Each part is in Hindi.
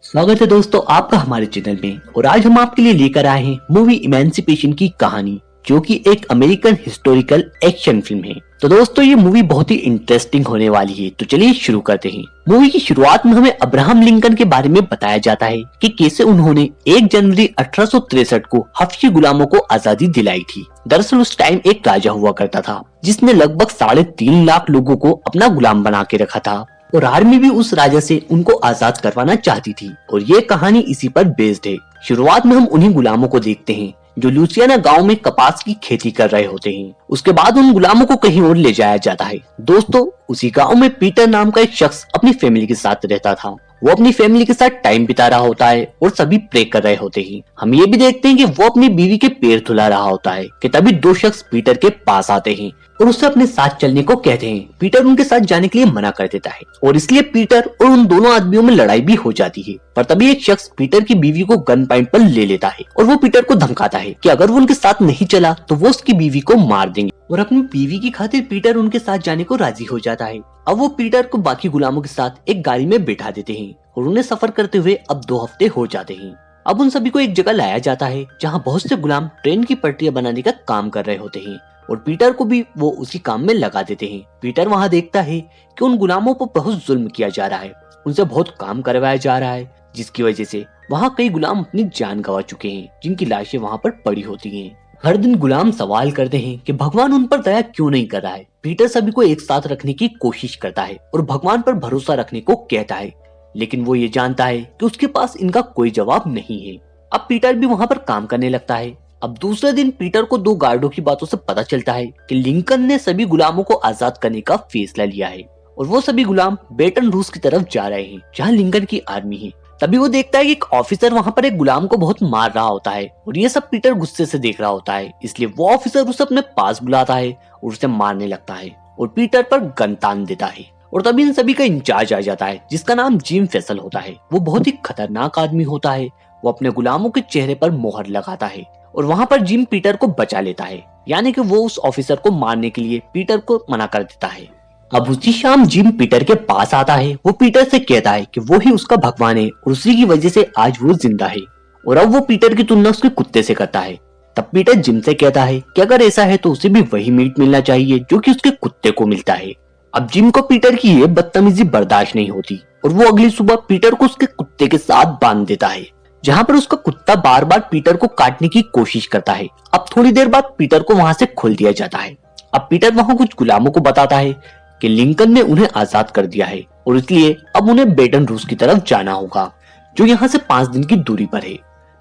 स्वागत है दोस्तों आपका हमारे चैनल में। और आज हम आपके लिए लेकर आए हैं मूवी इमेंसिपेशन की कहानी, जो कि एक अमेरिकन हिस्टोरिकल एक्शन फिल्म है। तो दोस्तों ये मूवी बहुत ही इंटरेस्टिंग होने वाली है, तो चलिए शुरू करते हैं। मूवी की शुरुआत में हमें अब्राहम लिंकन के बारे में बताया जाता है कि कैसे उन्होंने 1 जनवरी 1863 को हबशी गुलामों को आजादी दिलाई थी। दरअसल उस टाइम एक राजा हुआ करता था जिसने लगभग 3.5 लाख लोगों को अपना गुलाम बना के रखा था, और आर्मी भी उस राजा से उनको आजाद करवाना चाहती थी। और ये कहानी इसी पर बेस्ड है। शुरुआत में हम उन्हीं गुलामों को देखते हैं जो लुसियाना गांव में कपास की खेती कर रहे होते हैं। उसके बाद उन गुलामों को कहीं और ले जाया जाता है। दोस्तों उसी गांव में पीटर नाम का एक शख्स अपनी फैमिली के साथ रहता था। वो अपनी फैमिली के साथ टाइम बिता रहा होता है और सभी प्रे कर रहे होते हैं। हम ये भी देखते हैं कि वो अपनी बीवी के पैर धुला रहा होता है कि तभी 2 शख्स पीटर के पास आते हैं और उससे अपने साथ चलने को कहते हैं। पीटर उनके साथ जाने के लिए मना कर देता है और इसलिए पीटर और उन दोनों आदमियों में लड़ाई भी हो जाती है। पर तभी एक शख्स पीटर की बीवी को गन पॉइंट पर ले लेता है और वो पीटर को धमकाता है कि अगर वो उनके साथ नहीं चला तो वो उसकी बीवी को मार देंगे। और अपनी बीवी की खातिर पीटर उनके साथ जाने को राजी हो जाता है। अब वो पीटर को बाकी गुलामों के साथ एक गाड़ी में बैठा देते हैं और उन्हें सफर करते हुए अब 2 हफ्ते हो जाते हैं। अब उन सभी को एक जगह लाया जाता है जहाँ बहुत से गुलाम ट्रेन की पटरियां बनाने का काम कर रहे होते हैं और पीटर को भी वो उसी काम में लगा देते हैं। पीटर वहाँ देखता है कि उन गुलामों पर बहुत जुल्म किया जा रहा है, उनसे बहुत काम करवाया जा रहा है, जिसकी वजह से वहाँ कई गुलाम अपनी जान गंवा चुके हैं, जिनकी लाशें वहाँ पर पड़ी होती हैं। हर दिन गुलाम सवाल करते हैं कि भगवान उन पर दया क्यों नहीं कर रहा है। पीटर सभी को एक साथ रखने की कोशिश करता है और भगवान पर भरोसा रखने को कहता है, लेकिन वो ये जानता है कि उसके पास इनका कोई जवाब नहीं है। अब पीटर भी वहाँ पर काम करने लगता है। अब दूसरे दिन पीटर को 2 गार्डों की बातों से पता चलता है कि लिंकन ने सभी गुलामों को आजाद करने का फैसला लिया है और वो सभी गुलाम बेटन रूस की तरफ जा रहे हैं जहाँ लिंकन की आर्मी है। तभी वो देखता है कि एक ऑफिसर वहाँ पर एक गुलाम को बहुत मार रहा होता है और ये सब पीटर गुस्से से देख रहा होता है, इसलिए वो ऑफिसर उसे अपने पास बुलाता है और उसे मारने लगता है और पीटर पर गन तान देता है। और तभी इन सभी का इंचार्ज आ जाता है जिसका नाम जिम फैसल होता है। वो बहुत ही खतरनाक आदमी होता है। वो अपने गुलामों के चेहरे पर मोहर लगाता है और वहाँ पर जिम पीटर को बचा लेता है, यानी कि वो उस ऑफिसर को मारने के लिए पीटर को मना कर देता है। अब उसी शाम जिम पीटर के पास आता है। वो पीटर से कहता है कि वो ही उसका भगवान है और उसी की वजह से आज वो जिंदा है। और अब वो पीटर की तुलना उसके कुत्ते से करता है। तब पीटर जिम से कहता है कि अगर ऐसा है तो उसे भी वही मीट मिलना चाहिए जो कि उसके कुत्ते को मिलता है। अब जिम को पीटर की ये बदतमीजी बर्दाश्त नहीं होती और वो अगली सुबह पीटर को उसके कुत्ते के साथ बांध देता है, जहाँ पर उसका कुत्ता बार बार पीटर को काटने की कोशिश करता है। अब थोड़ी देर बाद पीटर को वहाँ से खोल दिया जाता है। अब पीटर वहाँ कुछ गुलामों को बताता है कि लिंकन ने उन्हें आजाद कर दिया है और इसलिए अब उन्हें बेटन रूस की तरफ जाना होगा, जो यहाँ से 5 दिन की दूरी पर है।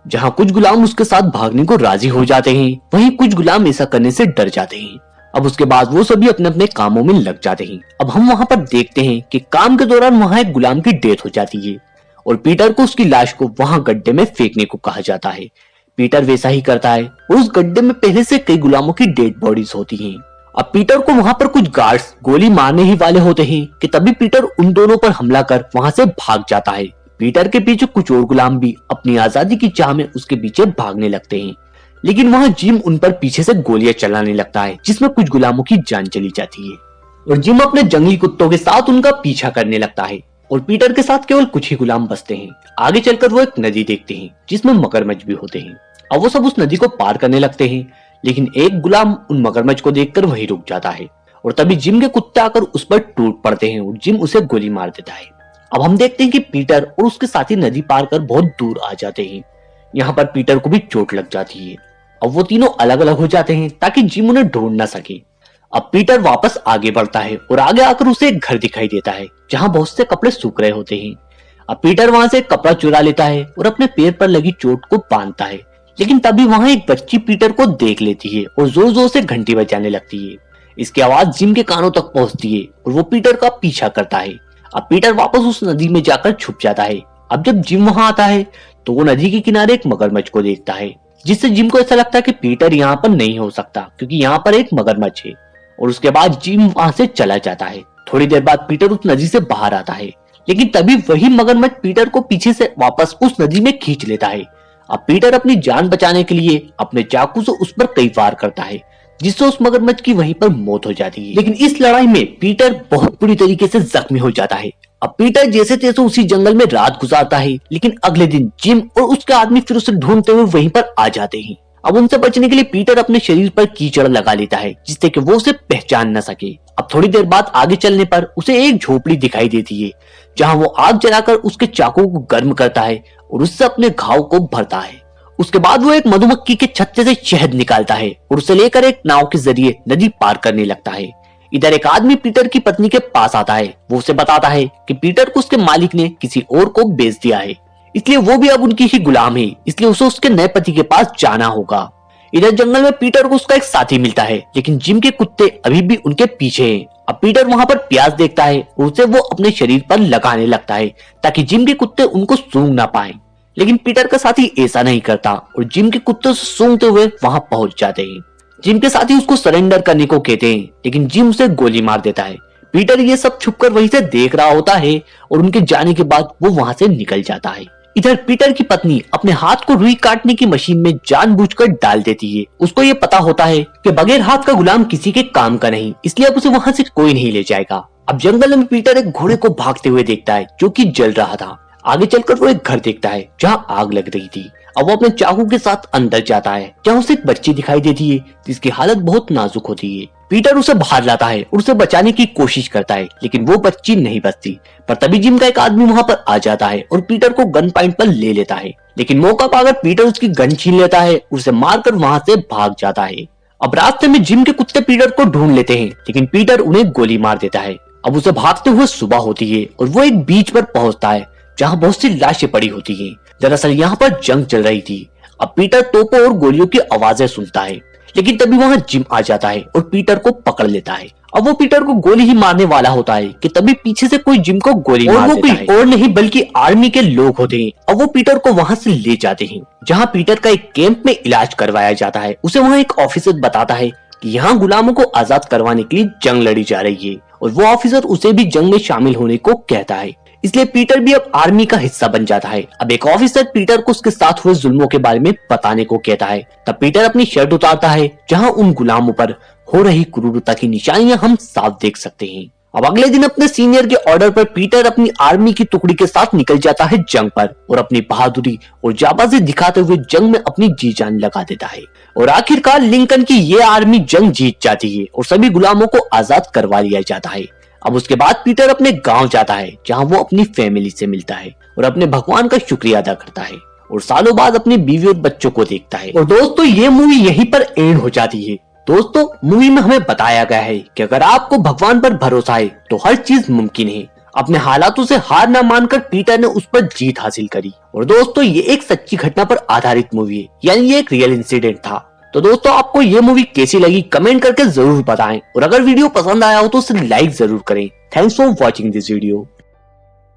जहाँ कुछ गुलाम उसके साथ भागने को राजी हो जाते हैं, वहीं कुछ गुलाम ऐसा करने से डर जाते हैं। अब उसके बाद वो सभी अपने अपने कामों में लग जाते हैं। अब हम वहाँ पर देखते हैं कि काम के दौरान वहाँ एक गुलाम की डेथ हो जाती है और पीटर को उसकी लाश को वहाँ गड्ढे में फेंकने को कहा जाता है। पीटर वैसा ही करता है और उस गड्ढे में पहले से कई गुलामों की डेड बॉडीज होती हैं। अब पीटर को वहाँ पर कुछ गार्ड्स गोली मारने ही वाले होते हैं कि तभी पीटर उन दोनों पर हमला कर वहाँ से भाग जाता है। पीटर के पीछे कुछ और गुलाम भी अपनी आजादी की चाह में उसके पीछे भागने लगते हैं, लेकिन वहाँ जिम उन पर पीछे से गोलियां चलाने लगता है, जिसमें कुछ गुलामों की जान चली जाती है। और जिम अपने जंगली कुत्तों के साथ उनका पीछा करने लगता है और पीटर के साथ केवल कुछ ही गुलाम बचते हैं। आगे चलकर वो एक नदी देखते हैं जिसमें मगरमच्छ भी होते हैं। अब वो सब उस नदी को पार करने लगते हैं, लेकिन एक गुलाम उन मगरमच्छ को देखकर वहीं रुक जाता है और तभी जिम के कुत्ते आकर उस पर टूट पड़ते हैं और जिम उसे गोली मार देता है। अब हम देखते हैं कि पीटर और उसके साथी नदी पार कर बहुत दूर आ जाते हैं। यहाँ पर पीटर को भी चोट लग जाती है। अब वो तीनों अलग अलग हो जाते हैं ताकि जिम उन्हें ढूंढ न सके। अब पीटर वापस आगे बढ़ता है और आगे आकर उसे एक घर दिखाई देता है जहाँ बहुत से कपड़े सूख रहे होते हैं। अब पीटर वहां से कपड़ा चुरा लेता है और अपने पैर पर लगी चोट को बांधता है, लेकिन तभी वहां एक बच्ची पीटर को देख लेती है और जोर जोर से घंटी बजाने लगती है। इसकी आवाज जिम के कानों तक पहुंचती है और वो पीटर का पीछा करता है। अब पीटर वापस उस नदी में जाकर छुप जाता है। अब जब जिम वहां आता है तो वो नदी के किनारे एक मगरमच्छ को देखता है, जिससे जिम को ऐसा लगता है कि पीटर यहाँ पर नहीं हो सकता क्योंकि यहाँ पर एक मगरमच्छ है। और उसके बाद जिम वहां से चला जाता है। थोड़ी देर बाद पीटर उस नदी से बाहर आता है, लेकिन तभी वही मगरमच्छ पीटर को पीछे से वापस उस नदी में खींच लेता है। अब पीटर अपनी जान बचाने के लिए अपने चाकू से उस पर कई वार करता है, जिससे उस मगरमच्छ की वहीं पर मौत हो जाती है। लेकिन इस लड़ाई में पीटर बहुत बुरी तरीके से जख्मी हो जाता है। अब पीटर जैसे तैसे उसी जंगल में रात गुजारता है, लेकिन अगले दिन जिम और उसके आदमी फिर उसे ढूंढते हुए वहीं पर आ जाते हैं। अब उनसे बचने के लिए पीटर अपने शरीर पर कीचड़ लगा लेता है, जिससे कि वो उसे पहचान न सके। अब थोड़ी देर बाद आगे चलने पर उसे एक झोपड़ी दिखाई देती है, जहां वो आग जलाकर उसके चाकू को गर्म करता है और उससे अपने घाव को भरता है। उसके बाद वो एक मधुमक्खी के छत्ते से शहद निकालता है और उसे लेकर एक नाव के जरिए नदी पार करने लगता है। इधर एक आदमी पीटर की पत्नी के पास आता है। वो उसे बताता है कि पीटर को उसके मालिक ने किसी और को बेच दिया है, इसलिए वो भी अब उनकी ही गुलाम है, इसलिए उसे उसके नए पति के पास जाना होगा। इधर जंगल में पीटर को उसका एक साथी मिलता है, लेकिन जिम के कुत्ते अभी भी उनके पीछे हैं। अब पीटर वहां पर प्याज देखता है और उसे वो अपने शरीर पर लगाने लगता है ताकि जिम के कुत्ते उनको सूंघ ना पाए, लेकिन पीटर का साथी ऐसा नहीं करता और जिम के कुत्ते से सूंघते हुए वहां पहुंच जाते हैं। जिम के साथी उसको सरेंडर करने को कहते हैं, लेकिन जिम उसे गोली मार देता है। पीटर ये सब छुपकर वहीं से देख रहा होता है और उनके जाने के बाद वो वहां से निकल जाता है। इधर पीटर की पत्नी अपने हाथ को रुई काटने की मशीन में जानबूझकर डाल देती है। उसको ये पता होता है कि बगैर हाथ का गुलाम किसी के काम का नहीं, इसलिए अब उसे वहां से कोई नहीं ले जाएगा। अब जंगल में पीटर एक घोड़े को भागते हुए देखता है जो कि जल रहा था। आगे चलकर वो एक घर देखता है जहां आग लग रही थी। अब वो अपने चाकू के साथ अंदर जाता है, जहां उसे एक बच्ची दिखाई देती है जिसकी हालत बहुत नाजुक होती है। पीटर उसे बाहर लाता है और उसे बचाने की कोशिश करता है, लेकिन वो बच्ची नहीं बचती। पर तभी जिम का एक आदमी वहां पर आ जाता है और पीटर को गन पॉइंट पर ले लेता है, लेकिन मौका पाकर पीटर उसकी गन छीन लेता है, उसे मारकर वहां से भाग जाता है। अब रास्ते में जिम के कुत्ते पीटर को ढूंढ लेते हैं, लेकिन पीटर उन्हें गोली मार देता है। अब उसे भागते हुए सुबह होती है और वो एक बीच पर पहुंचता है जहां बहुत सी लाशें पड़ी होती हैं। दरअसल यहाँ पर जंग चल रही थी। अब पीटर तोपों और गोलियों की आवाजें सुनता है, लेकिन तभी वहां जिम आ जाता है और पीटर को पकड़ लेता है। अब वो पीटर को गोली ही मारने वाला होता है कि तभी पीछे से कोई जिम को गोली मार देता है। और नहीं बल्कि आर्मी के लोग होते हैं। अब वो पीटर को वहां से ले जाते हैं, जहां पीटर का एक कैंप में इलाज करवाया जाता है। उसे वहां एक ऑफिसर बताता है कि यहाँ गुलामों को आजाद करवाने के लिए जंग लड़ी जा रही है, और वो ऑफिसर उसे भी जंग में शामिल होने को कहता है। इसलिए पीटर भी अब आर्मी का हिस्सा बन जाता है। अब एक ऑफिसर पीटर को उसके साथ हुए जुल्मों के बारे में बताने को कहता है। तब पीटर अपनी शर्ट उतारता है, जहां उन गुलामों पर हो रही क्रूरता की निशानियां हम साफ देख सकते हैं। अब अगले दिन अपने सीनियर के ऑर्डर पर पीटर अपनी आर्मी की टुकड़ी के साथ निकल जाता है जंग पर, और अपनी बहादुरी और जाबाजी दिखाते हुए जंग में अपनी जी जान लगा देता है। और आखिरकार लिंकन की ये आर्मी जंग जीत जाती है और सभी गुलामों को आजाद करवा लिया जाता है। अब उसके बाद पीटर अपने गांव जाता है, जहां वो अपनी फैमिली से मिलता है और अपने भगवान का शुक्रिया अदा करता है, और सालों बाद अपनी बीवी और बच्चों को देखता है। और दोस्तों ये मूवी यहीं पर एंड हो जाती है। दोस्तों मूवी में हमें बताया गया है कि अगर आपको भगवान पर भरोसा है तो हर चीज मुमकिन है। अपने हालातों से हार न मानकर पीटर ने उस पर जीत हासिल करी। और दोस्तों ये एक सच्ची घटना पर आधारित मूवी है, यानी ये एक रियल इंसिडेंट था। तो दोस्तों आपको ये मूवी कैसी लगी कमेंट करके जरूर बताएं, और अगर वीडियो पसंद आया हो तो उसे लाइक जरूर करें। Thanks for watching this video.